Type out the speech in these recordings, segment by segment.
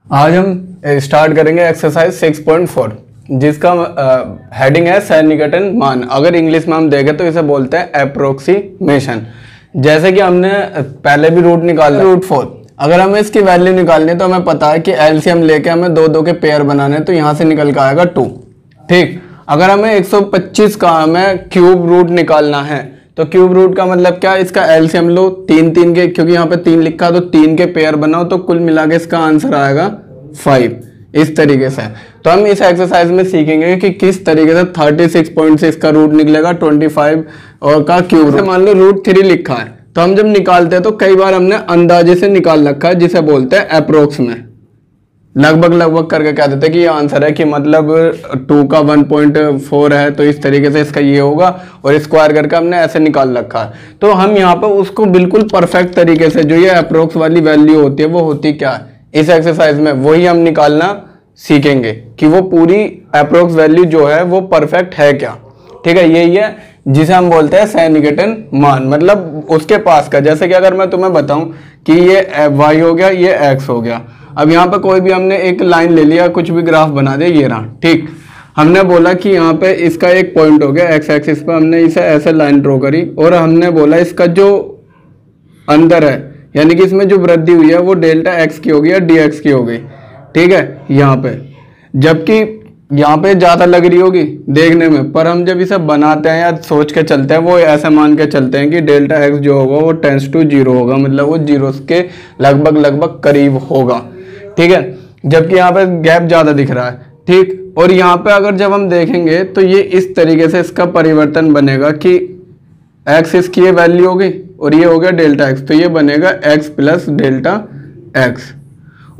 आज हम स्टार्ट करेंगे एक्सरसाइज 6.4 जिसका हेडिंग है सन्निकटन मान। अगर इंग्लिश में हम देखें तो इसे बोलते हैं अप्रोक्सीमेशन। जैसे कि हमने पहले भी रूट निकाला रूट 4। अगर हमें इसकी वैल्यू निकालनी है तो हमें पता है कि एलसीएम लेके हमें दो दो के पेयर बनाने, तो यहाँ से निकल के आएगा 2। ठीक, अगर हमें 125 का हमें क्यूब रूट निकालना है तो क्यूब रूट का मतलब क्या है, इसका एलसीएम लो, तीन तीन के, क्योंकि यहाँ पे 3 लिखा है तो 3 के पेयर बनाओ, तो कुल मिला के इसका आंसर आएगा 5। इस तरीके से तो हम इस एक्सरसाइज में सीखेंगे कि किस तरीके से 36.6 का रूट निकलेगा 25 और का क्यूब रूट। मान लो रूट 3 लिखा है तो हम जब निकालते हैं तो कई बार हमने अंदाजे से निकाल रखा है जिसे बोलते हैं अप्रोक्स में, लगभग करके कह देते हैं कि ये आंसर है, कि मतलब 2 का 1.4 है तो इस तरीके से इसका ये होगा, और स्क्वायर करके हमने ऐसे निकाल रखा है। तो हम यहाँ पर उसको बिल्कुल परफेक्ट तरीके से जो ये अप्रोक्स वाली वैल्यू होती है वो होती क्या है, इस एक्सरसाइज में वही हम निकालना सीखेंगे कि वो पूरी अप्रोक्स वैल्यू जो है वो परफेक्ट है क्या। ठीक है, यही है जिसे हम बोलते हैं सन्निकटन मान, मतलब उसके पास का। जैसे कि अगर मैं तुम्हें बताऊं कि ये y हो गया, ये x हो गया। अब यहाँ पे कोई भी हमने एक लाइन ले लिया, कुछ भी ग्राफ बना दे, ये रहा। ठीक, हमने बोला कि यहाँ पे इसका एक पॉइंट हो गया x एक्सिस पे, हमने इसे ऐसे लाइन ड्रॉ करी, और हमने बोला इसका जो अंदर है यानी कि इसमें जो वृद्धि हुई है वो डेल्टा x की होगी या dx की होगी। ठीक है, यहाँ पे जबकि यहाँ पे ज़्यादा लग रही होगी देखने में, पर हम जब इसे बनाते हैं या सोच के चलते हैं वो ऐसा मान के चलते हैं कि डेल्टा x जो होगा वो टेंड्स टू 0 होगा, मतलब वो 0 के लगभग करीब होगा। ठीक है, जबकि यहाँ पे गैप ज़्यादा दिख रहा है। ठीक, और यहाँ पे अगर जब हम देखेंगे तो ये इस तरीके से इसका परिवर्तन बनेगा कि x इसकी ये वैल्यू होगी और ये हो गया डेल्टा x, तो ये बनेगा x प्लस डेल्टा x।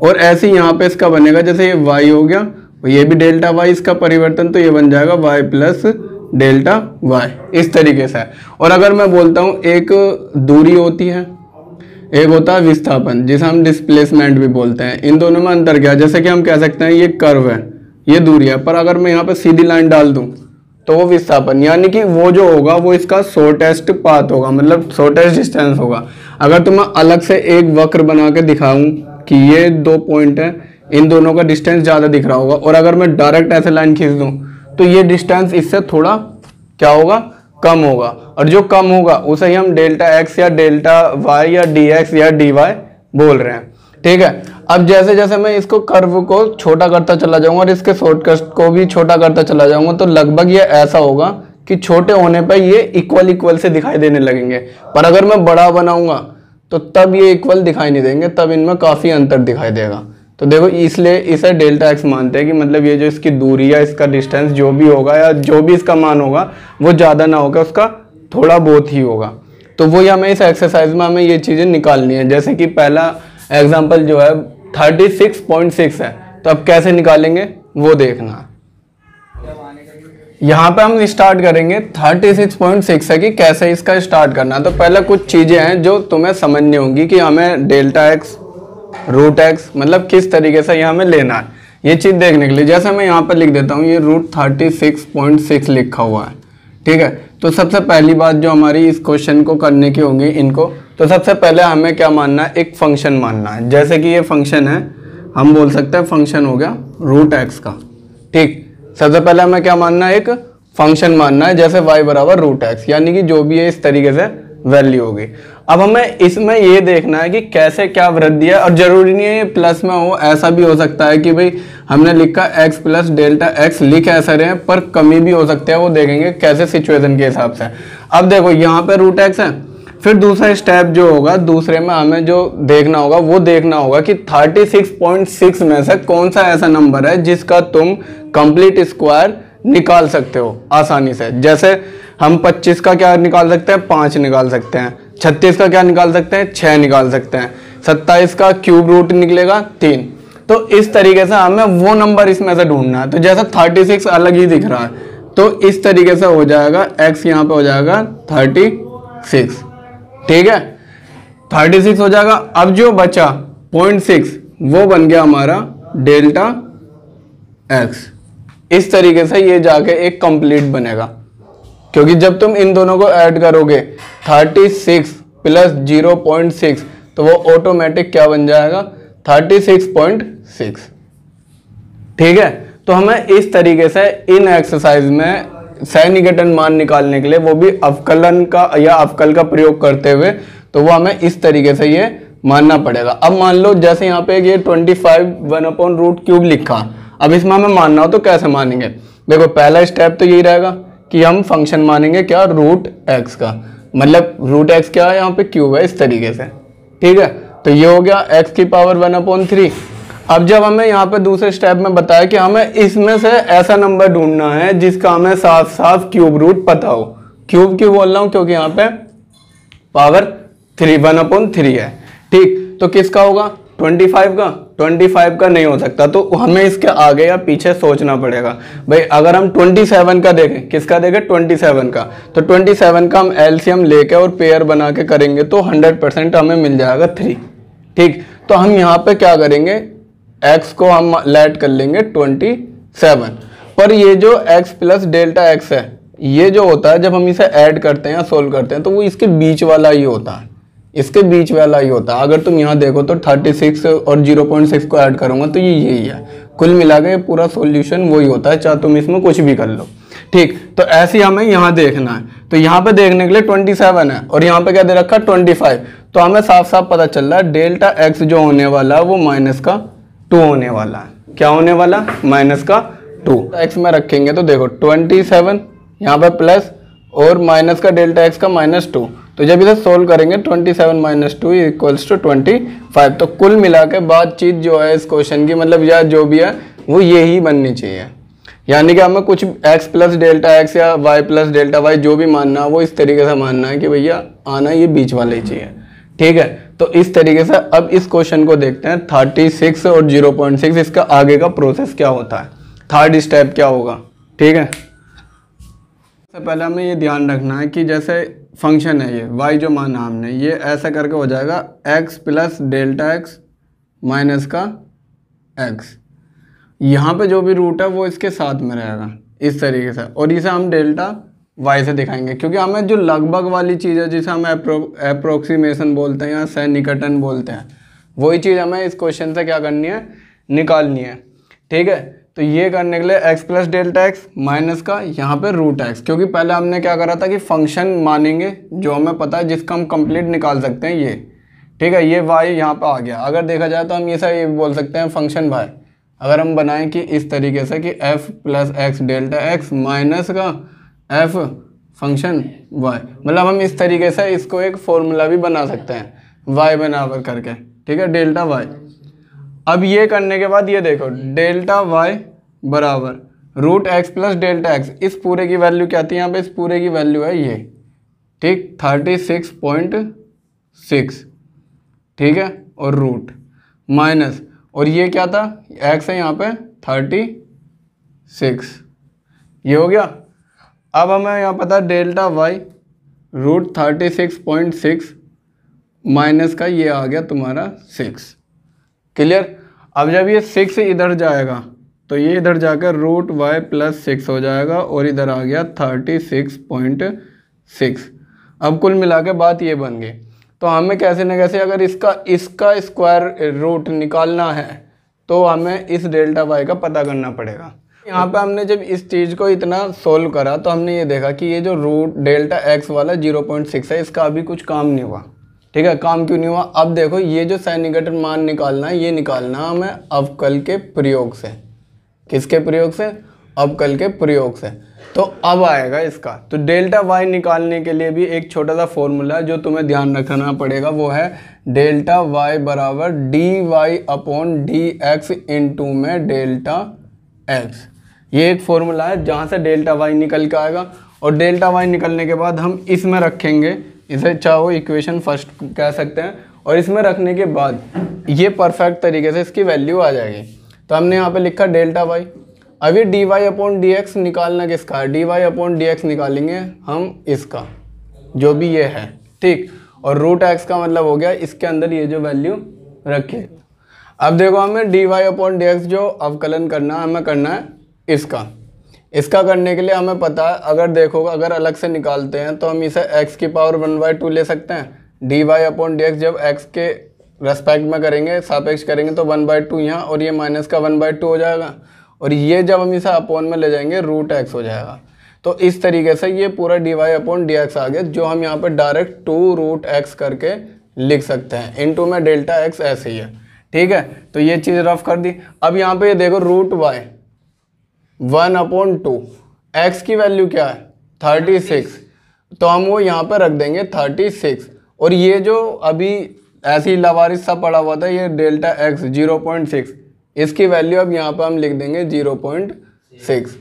और ऐसे यहाँ पे इसका बनेगा, जैसे ये y हो गया और ये भी डेल्टा y, इसका परिवर्तन, तो ये बन जाएगा y प्लस डेल्टा y, इस तरीके से। और अगर मैं बोलता हूँ एक दूरी होती है, एक होता है विस्थापन जिसे हम डिस्प्लेसमेंट भी बोलते हैं, इन दोनों में अंतर क्या है, जैसे कि हम कह सकते हैं ये कर्व है, ये दूरी है, पर अगर मैं यहाँ पे सीधी लाइन डाल दूँ तो वो विस्थापन, यानी कि वो जो होगा वो इसका शॉर्टेस्ट पाथ होगा, मतलब शॉर्टेस्ट डिस्टेंस होगा। अगर तो मैं अलग से एक वक्र बना के दिखाऊं कि ये 2 पॉइंट है, इन दोनों का डिस्टेंस ज़्यादा दिख रहा होगा, और अगर मैं डायरेक्ट ऐसे लाइन खींच दूं तो ये डिस्टेंस इससे थोड़ा क्या होगा, कम होगा, और जो कम होगा उसे ही हम डेल्टा x या डेल्टा y या dx या dy बोल रहे हैं। ठीक है, अब जैसे जैसे मैं इसको कर्व को छोटा करता चला जाऊंगा और इसके शॉर्टकट को भी छोटा करता चला जाऊंगा, तो लगभग ये ऐसा होगा कि छोटे होने पर ये इक्वल से दिखाई देने लगेंगे, पर अगर मैं बड़ा बनाऊंगा तो तब ये इक्वल दिखाई नहीं देंगे, तब इनमें काफ़ी अंतर दिखाई देगा। तो देखो, इसलिए इसे डेल्टा x मानते हैं कि मतलब ये जो इसकी दूरी या इसका डिस्टेंस जो भी होगा या जो भी इसका मान होगा वो ज़्यादा ना होगा, उसका थोड़ा बहुत ही होगा। तो वही हमें इस एक्सरसाइज में हमें ये चीज़ें निकालनी है। जैसे कि पहला एग्जाम्पल जो है 36.6 है, तो अब कैसे निकालेंगे वो देखना। यहाँ पे हम स्टार्ट करेंगे 36.6 है कि कैसे इसका स्टार्ट करना। तो पहले कुछ चीज़ें हैं जो तुम्हें समझनी होंगी कि हमें डेल्टा x रूट x मतलब किस तरीके से यहाँ हमें लेना है, ये चीज़ देखने के लिए। जैसे मैं यहाँ पर लिख देता हूँ, ये रूट 36.6 लिखा हुआ है। ठीक है, तो सबसे पहली बात जो हमारी इस क्वेश्चन को करने की होंगी इनको, तो सबसे पहले हमें क्या मानना है, एक फंक्शन मानना है। जैसे कि ये फंक्शन है, हम बोल सकते हैं फंक्शन हो गया रूट x का। ठीक, सबसे पहले हमें क्या मानना है, एक फंक्शन मानना है, जैसे y बराबर रूट x, यानी कि जो भी है इस तरीके से वैल्यू होगी। अब हमें इसमें ये देखना है कि कैसे क्या वृद्धि है, और जरूरी नहीं है ये प्लस में हो, ऐसा भी हो सकता है कि भाई हमने लिखा x प्लस डेल्टा x, लिख ऐसा रहे हैं पर कमी भी हो सकती है, वो देखेंगे कैसे सिचुएशन के हिसाब से। अब देखो यहाँ पे रूट x है, फिर दूसरा स्टेप जो होगा, दूसरे में हमें जो देखना होगा वो देखना होगा कि 36.6 में से कौन सा ऐसा नंबर है जिसका तुम कंप्लीट स्क्वायर निकाल सकते हो आसानी से। जैसे हम 25 का क्या निकाल सकते हैं, 5 निकाल सकते हैं, 36 का क्या निकाल सकते हैं, 6 निकाल सकते हैं, 27 का क्यूब रूट निकलेगा 3। तो इस तरीके से हमें वो नंबर इसमें से ढूंढना है। तो जैसा 36 अलग ही दिख रहा है, तो इस तरीके से हो जाएगा, x यहाँ पे हो जाएगा 36। ठीक है, 36 हो जाएगा। अब जो बचा 0.6 वो बन गया हमारा डेल्टा x। इस तरीके से ये जाके एक कंप्लीट बनेगा, क्योंकि जब तुम इन दोनों को ऐड करोगे 36 प्लस 0.6 तो वो ऑटोमेटिक क्या बन जाएगा, 36.6। ठीक है, तो हमें इस तरीके से इन एक्सरसाइज में सन्निकटन मान निकालने के लिए वो भी अवकलन का या अवकल का प्रयोग करते हुए, तो वो हमें इस तरीके से ये मानना पड़ेगा। अब मान लो जैसे यहाँ पे ये 25 1/√³ लिखा, अब इसमें हमें मानना हो तो कैसे मानेंगे? देखो पहला स्टेप तो यही रहेगा कि हम फंक्शन मानेंगे क्या, √x का, मतलब √x क्या है यहाँ पे, क्यूब है, इस तरीके से। ठीक है, तो ये हो गया x की पावर 1/3। अब जब हमें यहाँ पे दूसरे स्टेप में बताया कि हमें इसमें से ऐसा नंबर ढूंढना है जिसका हमें साफ साफ क्यूब रूट पता हो। क्यूब क्यों बोल रहा हूँ? क्योंकि यहाँ पे पावर 1/3 है। ठीक, तो किसका होगा? 25 का? 25 का नहीं हो सकता, तो हमें इसके आगे या पीछे सोचना पड़ेगा। भाई अगर हम 27 का देखें, किसका देखें? 27 का, तो 27 का हम एलसीएम लेके और पेयर बना के करेंगे तो 100% हमें मिल जाएगा 3। ठीक, तो हम यहाँ पे क्या करेंगे, x को हम लेट कर लेंगे 27, पर ये जो x प्लस डेल्टा x है, ये जो होता है जब हम इसे ऐड करते हैं या सोल्व करते हैं तो वो इसके बीच वाला ही होता है, इसके बीच वाला ही होता है। अगर तुम यहाँ देखो तो 36 और 0.6 को ऐड करूँगा तो ये यही है, कुल मिला के पूरा सॉल्यूशन वही होता है, चाहे तुम इसमें कुछ भी कर लो। ठीक, तो ऐसे ही हमें यहाँ देखना है, तो यहाँ पे देखने के लिए 27 है और यहाँ पे क्या दे रखा है 25, तो हमें साफ साफ पता चल रहा है डेल्टा x जो होने वाला है वो -2 होने वाला है। क्या होने वाला? -2। x में रखेंगे तो देखो 27 यहाँ पे प्लस और माइनस का डेल्टा x का -2, तो जब इसे सोल्व करेंगे 27 - 2 = 25। तो कुल मिला के बातचीत जो है इस क्वेश्चन की, मतलब या जो भी है वो यही बननी चाहिए, यानी कि हमें कुछ x प्लस डेल्टा x या y प्लस डेल्टा y जो भी मानना है वो इस तरीके से मानना है कि भैया आना ये बीच वाला ही चाहिए। ठीक है, तो इस तरीके से अब इस क्वेश्चन को देखते हैं 36 और 0.6, इसका आगे का प्रोसेस क्या होता है, थर्ड स्टेप क्या होगा। ठीक है, सबसे पहले हमें ये ध्यान रखना है कि जैसे फंक्शन है ये y जो माना हमने, ये ऐसा करके हो जाएगा x plus delta x minus का x, यहाँ पे जो भी रूट है वो इसके साथ में रहेगा इस तरीके से, और इसे हम डेल्टा y से दिखाएंगे, क्योंकि हमें जो लगभग वाली चीज़ है जिसे हम अप्रोक्सीमेशन बोलते हैं या सन्निकटन बोलते हैं, वही चीज़ हमें इस क्वेश्चन से क्या करनी है, निकालनी है। ठीक है, तो ये करने के लिए x plus delta x minus का यहाँ पे √x, क्योंकि पहले हमने क्या करा था कि फंक्शन मानेंगे जो हमें पता है जिसका हम कंप्लीट निकाल सकते हैं ये। ठीक है, ये y यहाँ पे आ गया, अगर देखा जाए तो हम ये बोल सकते हैं फंक्शन y। अगर हम बनाएं कि इस तरीके से कि f plus x delta x minus का f फंक्शन y, मतलब हम इस तरीके से इसको एक फॉर्मूला भी बना सकते हैं y बराबर करके। ठीक है, डेल्टा y। अब ये करने के बाद ये देखो डेल्टा y बराबर √x प्लस डेल्टा x, इस पूरे की वैल्यू क्या थी यहाँ पे, इस पूरे की वैल्यू है ये। ठीक, 36.6। ठीक है, और रूट माइनस, और ये क्या था, x है यहाँ पे 36, ये हो गया। अब हमें यहाँ पता डेल्टा y √36.6 माइनस का ये आ गया तुम्हारा 6। क्लियर? अब जब ये 6 इधर जाएगा तो ये इधर जाकर √y प्लस 6 हो जाएगा और इधर आ गया 36.6। अब कुल मिला के बात ये बन गई, तो हमें कैसे न कैसे अगर इसका स्क्वायर रूट निकालना है तो हमें इस डेल्टा y का पता करना पड़ेगा। यहाँ पे हमने जब इस चीज़ को इतना सोल्व करा तो हमने ये देखा कि ये जो रूट डेल्टा x वाला 0.6 है, इसका अभी कुछ काम नहीं हुआ। ठीक है, काम क्यों नहीं हुआ? अब देखो ये जो सन्निकटन मान निकालना है, ये निकालना हमें अवकल के प्रयोग से। किसके प्रयोग से? अवकल के प्रयोग से। तो अब आएगा इसका, तो डेल्टा y निकालने के लिए भी एक छोटा सा फॉर्मूला जो तुम्हें ध्यान रखना पड़ेगा, वो है डेल्टा y बराबर dy/dx इंटू में डेल्टा x। ये एक फॉर्मूला है जहाँ से डेल्टा y निकल के आएगा, और डेल्टा y निकलने के बाद हम इसमें रखेंगे, इसे चाहो इक्वेशन फर्स्ट कह सकते हैं, और इसमें रखने के बाद ये परफेक्ट तरीके से इसकी वैल्यू आ जाएगी। तो हमने यहाँ पे लिखा डेल्टा y। अब ये dy/dx निकालना किसका है, dy/dx निकालेंगे हम इसका, जो भी ये है। ठीक, और √x का मतलब हो गया इसके अंदर ये जो वैल्यू रखी। अब देखो हमें dy/dx जो अवकलन करना है, हमें करना है इसका करने के लिए हमें पता है, अगर देखो अगर अलग से निकालते हैं तो हम इसे x की पावर 1/2 ले सकते हैं। dy/dx जब x के रेस्पेक्ट में करेंगे, सापेक्ष करेंगे तो 1/2 यहाँ, और ये माइनस का 1/2 हो जाएगा, और ये जब हम इसे अपॉन में ले जाएंगे √x हो जाएगा। तो इस तरीके से ये पूरा dy/dx आ गया, जो हम यहाँ पर डायरेक्ट 2√x करके लिख सकते हैं। इनटू में डेल्टा x ऐसे ही है, ठीक है। तो ये चीज़ रफ कर दी। अब यहाँ पे ये देखो √y 1/2, x की वैल्यू क्या है 36, तो हम वो यहाँ पे रख देंगे 36, और ये जो अभी ऐसे ही लवारिस सा पड़ा हुआ था ये डेल्टा x 0.6, इसकी वैल्यू अब यहाँ पे हम लिख देंगे 0.6।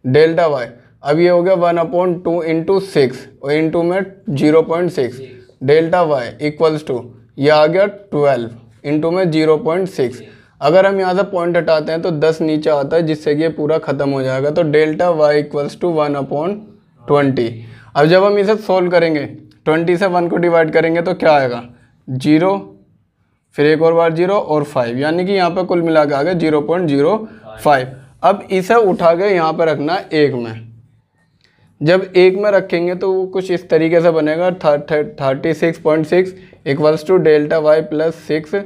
डेल्टा y अब ये हो गया 1/2 इंटू 6 और इंटू में 0.6, डेल्टा y इक्वल्स टू ये आ गया 12 इंटू में 0.6। अगर हम यहाँ से पॉइंट हटाते हैं तो 10 नीचे आता है, जिससे कि ये पूरा ख़त्म हो जाएगा। तो डेल्टा y इक्वल्स टू 1/20। अब जब हम इसे सोल्व करेंगे 20 से 1 को डिवाइड करेंगे तो क्या आएगा 0, फिर एक और बार 0 और 5, यानी कि यहाँ पे कुल मिला के आ गया 0.05। अब इसे उठा के यहाँ पे रखना 1 में। जब 1 में रखेंगे तो वो कुछ इस तरीके से बनेगा 36.6 equals to delta y plus 6,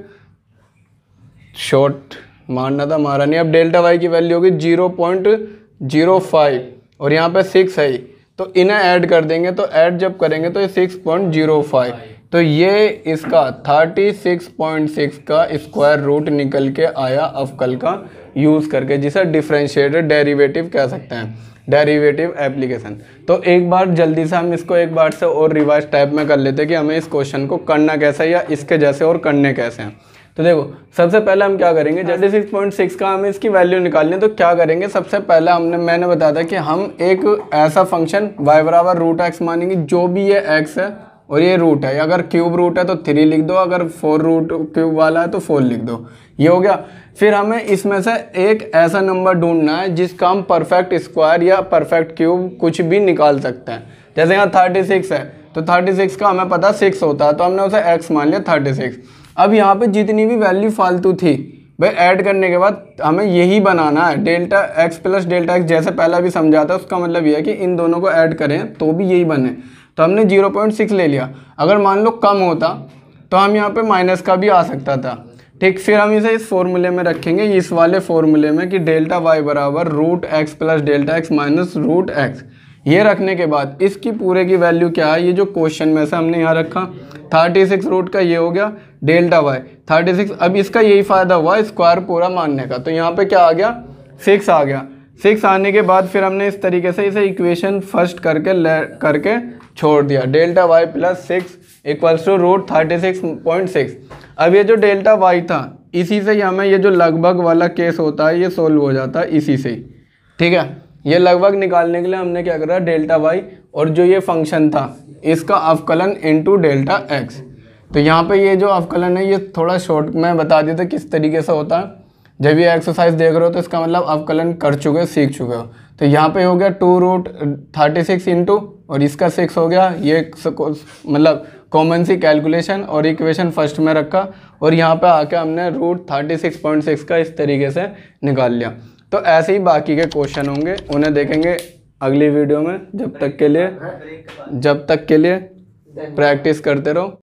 short मारना था मारा नहीं। अब डेल्टा y की वैल्यू होगी 0.05 और यहाँ पे 6 है, तो इन्हें ऐड कर देंगे, तो ऐड जब करेंगे तो ये 6.05, तो ये इसका 36.6 का स्क्वायर रूट निकल के आया अवकल का यूज़ करके, जिसे डिफरेंशिएटेड डेरिवेटिव कह सकते हैं, डेरिवेटिव एप्लीकेशन। तो एक बार जल्दी से हम इसको एक बार से और रिवाइज टाइप में कर लेते हैं कि हमें इस क्वेश्चन को करना कैसे है या इसके जैसे और करने कैसे हैं। तो देखो सबसे पहले हम क्या करेंगे, 36.6 का हमें इसकी वैल्यू निकालनी है। तो क्या करेंगे, सबसे पहले मैंने बताया था कि हम एक ऐसा फंक्शन y बराबर √x मानेंगे, जो भी ये x है और ये रूट है, अगर क्यूब रूट है तो 3 लिख दो, अगर 4 रूट क्यूब वाला है तो 4 लिख दो, ये हो गया। फिर हमें इसमें से एक ऐसा नंबर ढूंढना है जिसका हम परफेक्ट स्क्वायर या परफेक्ट क्यूब कुछ भी निकाल सकते हैं। जैसे यहाँ 36 है तो 36 का हमें पता 6 होता है, तो हमने उसे x मान लिया 36। अब यहाँ पे जितनी भी वैल्यू फालतू थी भाई ऐड करने के बाद हमें यही बनाना है, delta x plus delta x, जैसे पहला भी समझा था। उसका मतलब ये है कि इन दोनों को ऐड करें तो भी यही बने। तो हमने 0.6 ले लिया, अगर मान लो कम होता तो हम यहाँ पे माइनस का भी आ सकता था, ठीक। फिर हम इसे इस फॉर्मूले में रखेंगे, इस वाले फॉर्मूले में कि डेल्टा y बराबर √x plus delta x minus √x। ये रखने के बाद इसकी पूरे की वैल्यू क्या है, ये जो क्वेश्चन में से हमने यहाँ रखा 36 रूट का, ये हो गया डेल्टा y 36। अब इसका यही फ़ायदा हुआ स्क्वायर पूरा मानने का, तो यहाँ पे क्या आ गया 6 आ गया। 6 आने के बाद फिर हमने इस तरीके से इसे इक्वेशन फर्स्ट करके छोड़ दिया, delta y plus 6 equals to √36.6। अब ये जो डेल्टा y था इसी से ही हमें ये जो लगभग वाला केस होता है ये सोल्व हो जाता है इसी से ही, ठीक है। ये लगभग निकालने के लिए हमने क्या करा, डेल्टा y और जो ये फंक्शन था इसका अवकलन इनटू डेल्टा x। तो यहाँ पे ये जो अवकलन है ये थोड़ा शॉर्ट में बता देते किस तरीके से होता है। जब ये एक्सरसाइज देख रहे हो तो इसका मतलब अवकलन कर चुके हो, सीख चुके हो। तो यहाँ पे हो गया 2√36 इंटू और इसका 6 हो गया, ये मतलब कॉमन सी कैलकुलेशन और इक्वेशन फर्स्ट में रखा, और यहाँ पे आके हमने √36.6 का इस तरीके से निकाल लिया। तो ऐसे ही बाकी के क्वेश्चन होंगे, उन्हें देखेंगे अगली वीडियो में। जब तक के लिए प्रैक्टिस करते रहो।